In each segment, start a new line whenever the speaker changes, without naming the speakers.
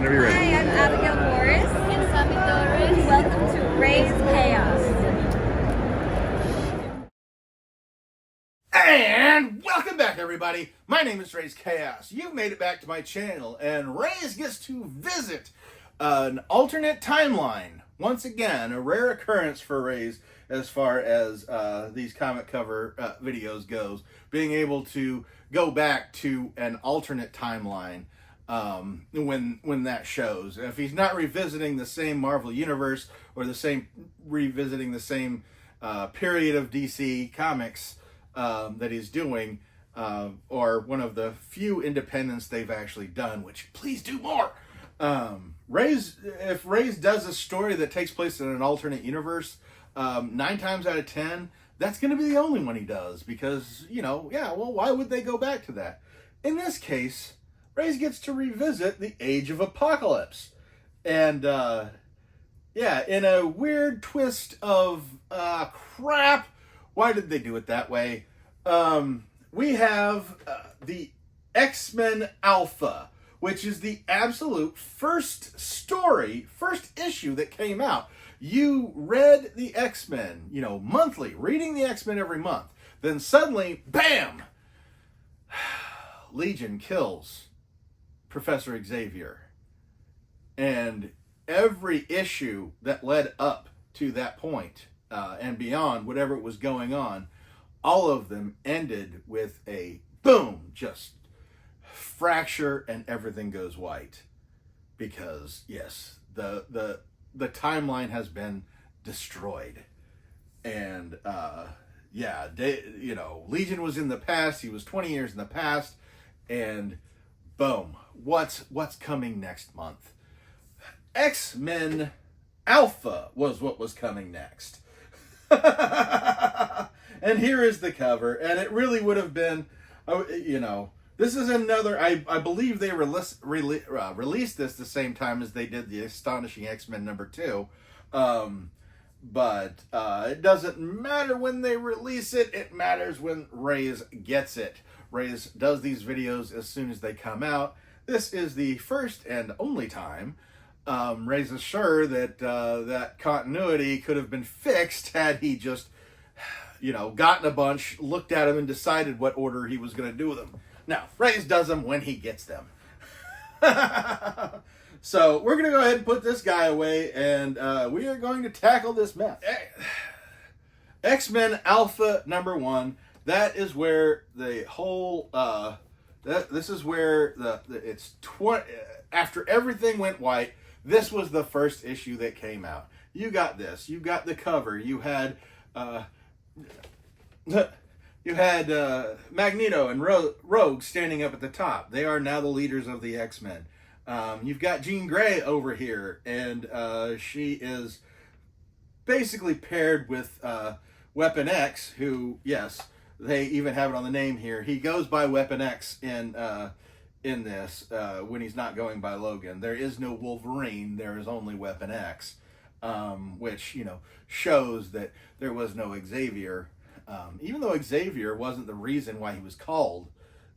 Whenever you're ready.
Hi, I'm Abigaiil Morris.
And Sammy Torres.
Welcome to Raze Chaos.
And welcome back, everybody. My name is Raze Chaos. You've made it back to my channel, and Raze gets to visit an alternate timeline. Once again, a rare occurrence for Raze as far as these comic cover videos goes. Being able to go back to an alternate timeline when that shows. If he's not revisiting the same Marvel universe or revisiting the same period of DC comics that he's doing, or one of the few independents they've actually done, which please do more. If Raze does a story that takes place in an alternate universe, 9 times out of 10, that's going to be the only one he does, because, why would they go back to that? In this case, Raze gets to revisit the Age of Apocalypse. And, in a weird twist of crap, why did they do it that way? We have the X-Men Alpha, which is the absolute first issue that came out. You read the X-Men, monthly, reading the X-Men every month. Then suddenly, bam! Legion kills Professor Xavier. And every issue that led up to that point, and beyond, whatever was going on, all of them ended with a boom, just fracture, and everything goes white. Because, yes, the timeline has been destroyed. And, Legion was in the past. He was 20 years in the past. And, boom, what's coming next month? X-Men Alpha was what was coming next. And here is the cover. And it really would have been, this is another, I believe they released this the same time as they did the Astonishing X-Men #2. But it doesn't matter when they release it. It matters when Raze gets it. Raze does these videos as soon as they come out. This is the first and only time Raze is sure that that continuity could have been fixed had he just, gotten a bunch, looked at them, and decided what order he was going to do with them. Now, Raze does them when he gets them. So, we're going to go ahead and put this guy away, and we are going to tackle this mess. X-Men Alpha #1. That is where the whole, this is where after everything went white, this was the first issue that came out. You got this. You got the cover. You had Magneto and Rogue standing up at the top. They are now the leaders of the X-Men. You've got Jean Grey over here, and she is basically paired with Weapon X, who, yes, they even have it on the name here. He goes by Weapon X in this when he's not going by Logan. There is no Wolverine. There is only Weapon X, which, shows that there was no Xavier. Even though Xavier wasn't the reason why he was called,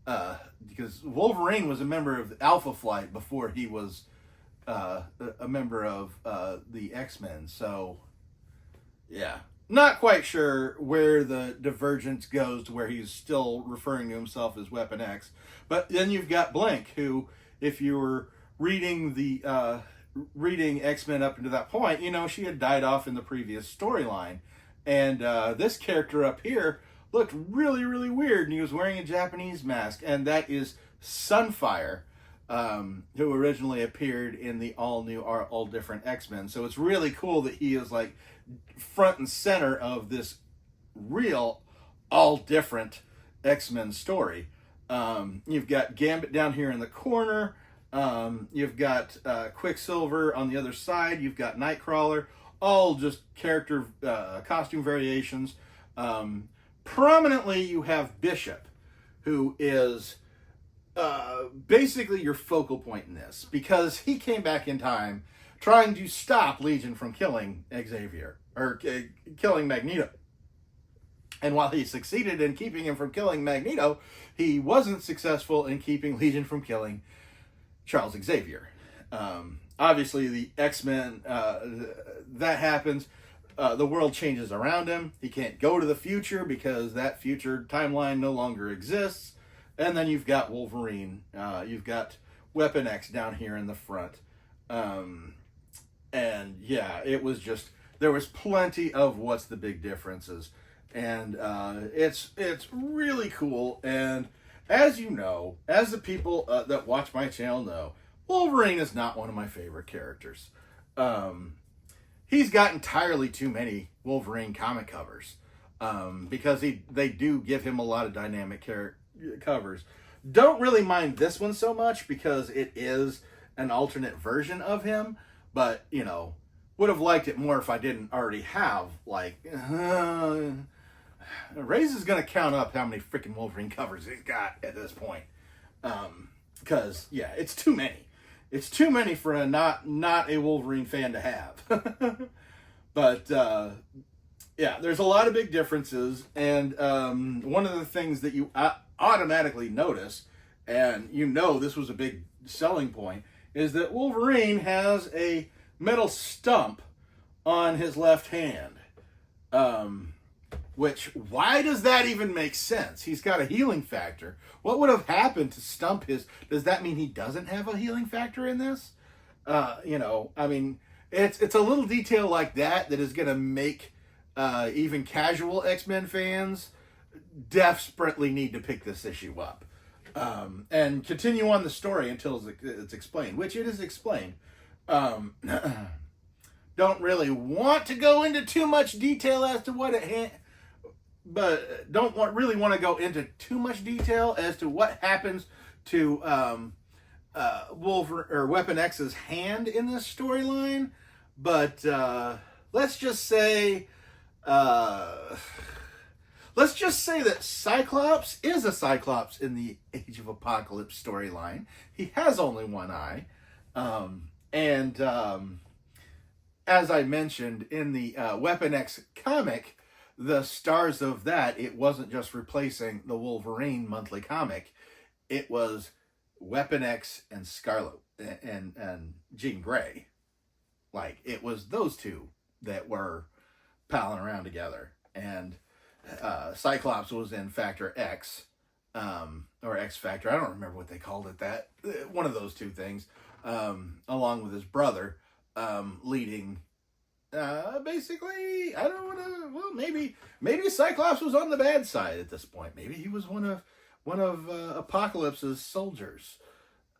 because Wolverine was a member of the Alpha Flight before he was a member of the X-Men. So, yeah. Not quite sure where the divergence goes to where he's still referring to himself as Weapon X. But then you've got Blink, who, if you were reading reading X-Men up until that point, she had died off in the previous storyline. And this character up here looked really, really weird, and he was wearing a Japanese mask. And that is Sunfire, who originally appeared in the all-new, all different X-Men. So it's really cool that he is, like, front and center of this real, all different X-Men story. You've got Gambit down here in the corner. You've got Quicksilver on the other side. You've got Nightcrawler. All just character costume variations. Prominently, you have Bishop, who is basically your focal point in this, because he came back in time trying to stop Legion from killing Xavier, or killing Magneto. And while he succeeded in keeping him from killing Magneto, he wasn't successful in keeping Legion from killing Charles Xavier. Obviously, the X-Men, that happens. The world changes around him. He can't go to the future because that future timeline no longer exists. And then you've got Wolverine. You've got Weapon X down here in the front. And yeah, it was just, there was plenty of what's the big differences. And it's really cool. And as you know, as the people that watch my channel know, Wolverine is not one of my favorite characters. He's got entirely too many Wolverine comic covers because they do give him a lot of dynamic covers. Don't really mind this one so much because it is an alternate version of him, but, you know, would have liked it more if I didn't already have, like, Raze is going to count up how many freaking Wolverine covers he's got at this point. Because, yeah, it's too many. It's too many for a not a Wolverine fan to have. But, yeah, there's a lot of big differences. And one of the things that you automatically notice, and you know this was a big selling point, is that Wolverine has a metal stump on his left hand. Which, why does that even make sense? He's got a healing factor. What would have happened to stump his... Does that mean he doesn't have a healing factor in this? You know, I mean, it's a little detail like that is going to make even casual X-Men fans desperately need to pick this issue up. And continue on the story until it's explained, which it is explained. Don't really want to go into too much detail as to what it... But don't really want to go into too much detail as to what happens to Wolverine or Weapon X's hand in this storyline. But let's just say that Cyclops is a Cyclops in the Age of Apocalypse storyline. He has only one eye, and as I mentioned in the Weapon X comic, the stars of that, it wasn't just replacing the Wolverine monthly comic. It was Weapon X and Scarlet and Jean Grey. Like, it was those two that were palling around together. And Cyclops was in Factor X, or X Factor. I don't remember what they called it. That one of those two things, along with his brother, leading... basically, I don't want to. Well, maybe Cyclops was on the bad side at this point. Maybe he was one of Apocalypse's soldiers.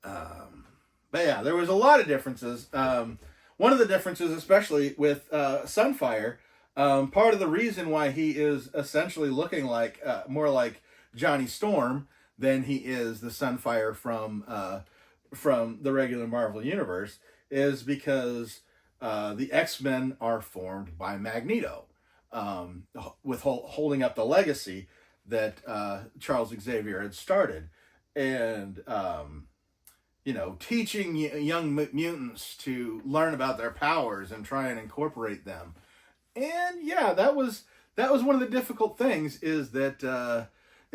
But yeah, there was a lot of differences. One of the differences, especially with Sunfire, part of the reason why he is essentially looking like more like Johnny Storm than he is the Sunfire from the regular Marvel universe is because the X-Men are formed by Magneto, with holding up the legacy that Charles Xavier had started, and you know, teaching young mutants to learn about their powers and try and incorporate them. And yeah, that was one of the difficult things, is that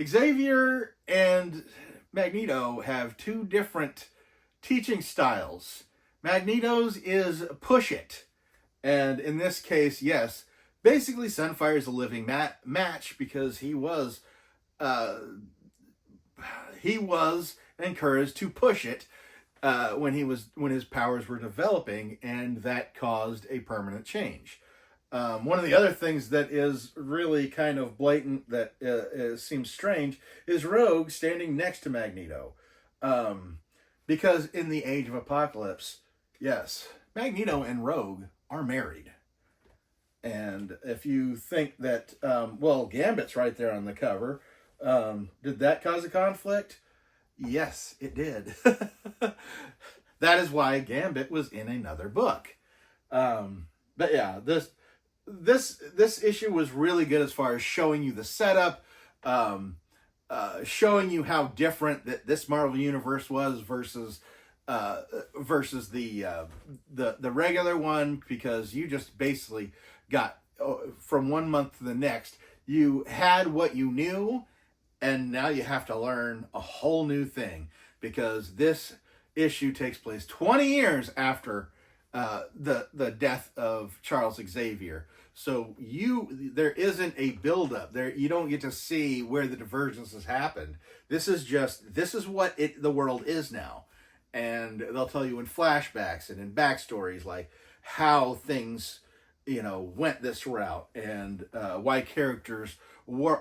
Xavier and Magneto have two different teaching styles. Magneto's is push it. And in this case, yes, basically Sunfire is a living match because he was encouraged to push it when his powers were developing, and that caused a permanent change. One of the other things that is really kind of blatant that seems strange is Rogue standing next to Magneto. Because in the Age of Apocalypse, yes, Magneto and Rogue are married. And if you think that, well, Gambit's right there on the cover, did that cause a conflict? Yes, it did. That is why Gambit was in another book. But yeah, this issue was really good as far as showing you the setup, showing you how different that this Marvel universe was versus the regular one, because you just basically got from one month to the next, you had what you knew, and now you have to learn a whole new thing, because this issue takes place 20 years after the death of Charles Xavier. So there isn't a buildup there. You don't get to see where the divergence has happened. This is what the world is now, and they'll tell you in flashbacks and in backstories like how things went this route, and why characters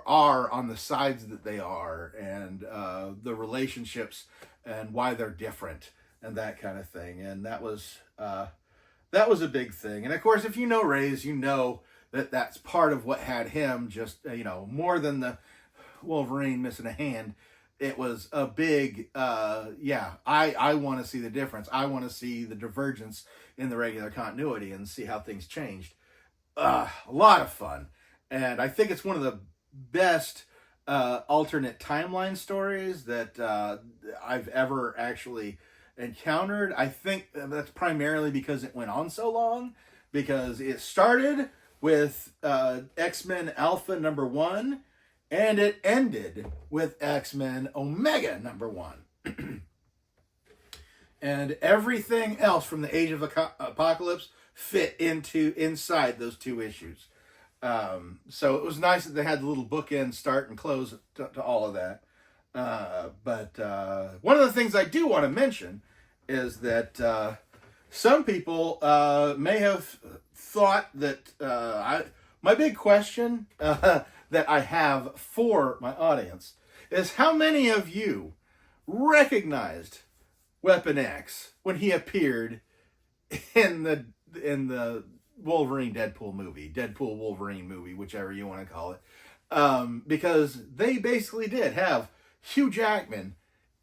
are on the sides that they are, and the relationships and why they're different and that kind of thing. And that was a big thing. And of course, if you know Raze, you know that's part of what had him just more than the Wolverine missing a hand. It was a big I want to see the difference. I want to see the divergence in the regular continuity and see how things changed. A lot of fun, and I think it's one of the best alternate timeline stories that I've ever actually encountered. I think that's primarily because it went on so long, because it started with X-Men Alpha #1, and it ended with X-Men Omega #1. And everything else from the Age of Apocalypse fit inside those two issues. So it was nice that they had the little bookend start and close to all of that. But one of the things I do want to mention is that some people may have thought that my big question that I have for my audience is, how many of you recognized Weapon X when he appeared in the Wolverine Deadpool Wolverine movie, whichever you want to call it? Because they basically did have Hugh Jackman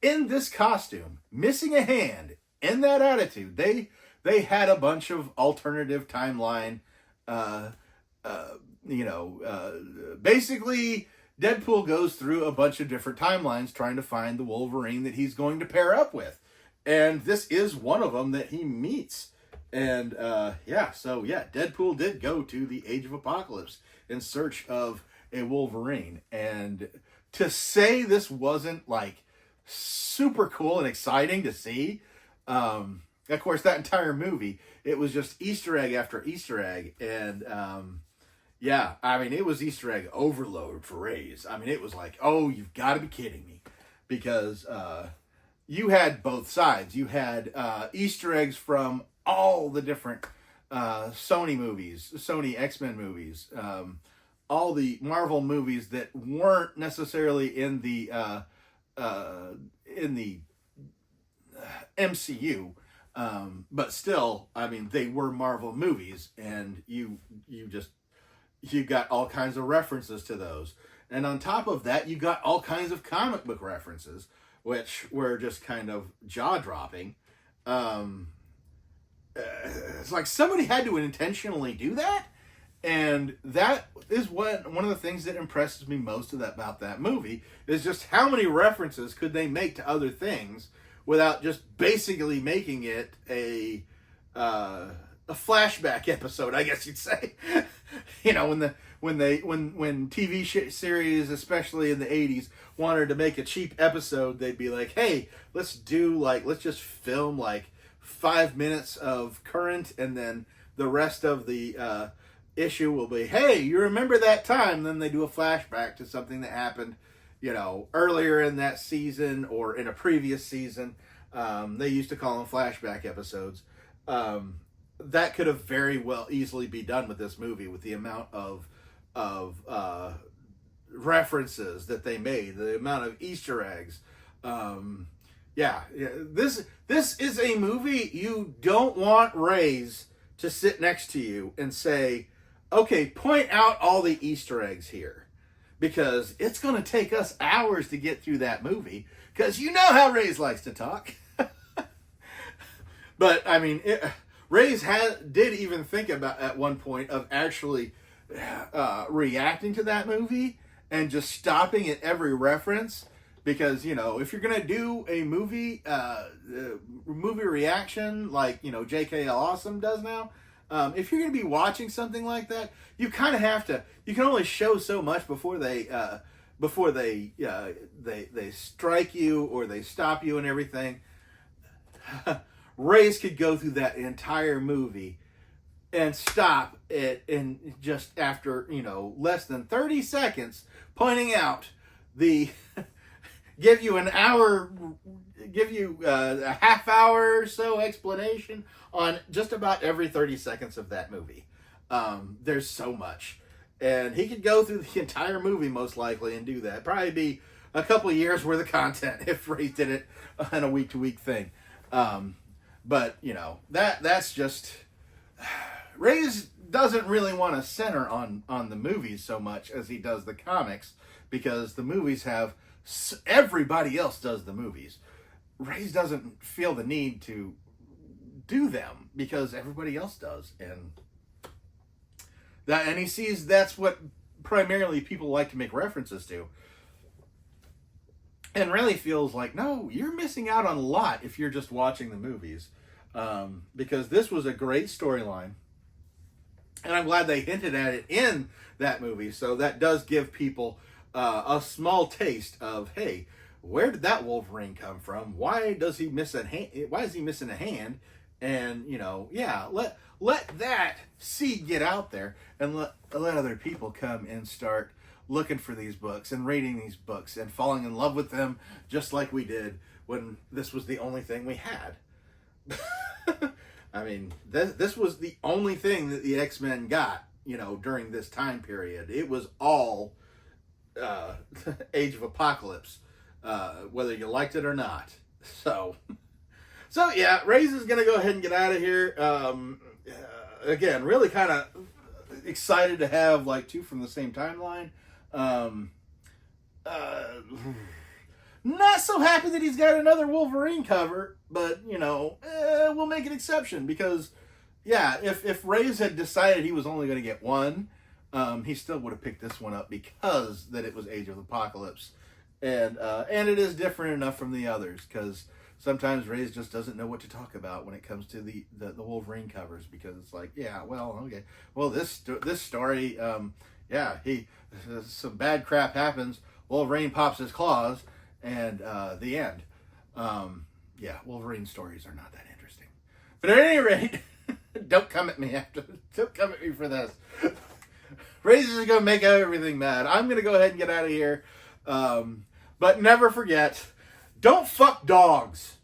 in this costume, missing a hand, in that attitude. They had a bunch of alternative timeline, basically Deadpool goes through a bunch of different timelines trying to find the Wolverine that he's going to pair up with. And this is one of them that he meets. And Deadpool did go to the Age of Apocalypse in search of a Wolverine. And to say this wasn't like super cool and exciting to see, of course, that entire movie, it was just Easter egg after Easter egg. And it was Easter egg overload for Raze. I mean, it was like, oh, you've got to be kidding me. Because you had both sides. You had Easter eggs from all the different Sony X-Men movies, all the Marvel movies that weren't necessarily in the MCU, but still, I mean, they were Marvel movies, and you got all kinds of references to those. And on top of that, you got all kinds of comic book references, which were just kind of jaw-dropping. It's like somebody had to intentionally do that, and that is one of the things that impresses me most about that movie, is just how many references could they make to other things without just basically making it a flashback episode, I guess you'd say. When TV series, especially in the 80s, wanted to make a cheap episode, they'd be like, hey, let's just film 5 minutes of current, and then the rest of the issue will be, hey, you remember that time? Then they do a flashback to something that happened, earlier in that season or in a previous season. They used to call them flashback episodes. That could have very well easily be done with this movie, with the amount of references that they made, the amount of Easter eggs. This is a movie you don't want Raze to sit next to you and say, okay, point out all the Easter eggs here, because it's going to take us hours to get through that movie, because you know how Raze likes to talk. But I mean, Raze did even think about at one point of actually reacting to that movie and just stopping at every reference, because if you're gonna do a movie reaction like JKL Awesome does now, if you're gonna be watching something like that, you kind of have to. You can only show so much before they strike you or they stop you and everything. Raze could go through that entire movie and stop it in just after, less than 30 seconds, pointing out the give you an hour, give you a half hour or so explanation on just about every 30 seconds of that movie. There's so much. And he could go through the entire movie most likely and do that. Probably be a couple of years worth of content if Raze did it on a week-to-week thing. But, that's just... Raze doesn't really want to center on the movies so much as he does the comics, because the movies have... Everybody else does the movies. Raze doesn't feel the need to do them because everybody else does. And he sees that's what primarily people like to make references to. And really feels like, no, you're missing out on a lot if you're just watching the movies. Because this was a great storyline. And I'm glad they hinted at it in that movie. So that does give people a small taste of, hey, where did that Wolverine come from? Why is he missing a hand? And, let that seed get out there and let other people come and start looking for these books and reading these books and falling in love with them just like we did when this was the only thing we had. I mean, this was the only thing that the X-Men got, during this time period. It was all Age of Apocalypse, whether you liked it or not. So yeah, Raze is going to go ahead and get out of here. Again, really kind of excited to have like two from the same timeline. Not so happy that he's got another Wolverine cover, but we'll make an exception because, yeah, if Raze had decided he was only going to get one, he still would have picked this one up because that it was Age of Apocalypse, and it is different enough from the others because sometimes Raze just doesn't know what to talk about when it comes to the Wolverine covers, because it's like, yeah, well, okay, well this story, some bad crap happens, Wolverine pops his claws, and the end. Wolverine stories are not that interesting. But at any rate, don't come at me for this. Raze is going to make everything mad. I'm going to go ahead and get out of here. But never forget, don't fuck dogs.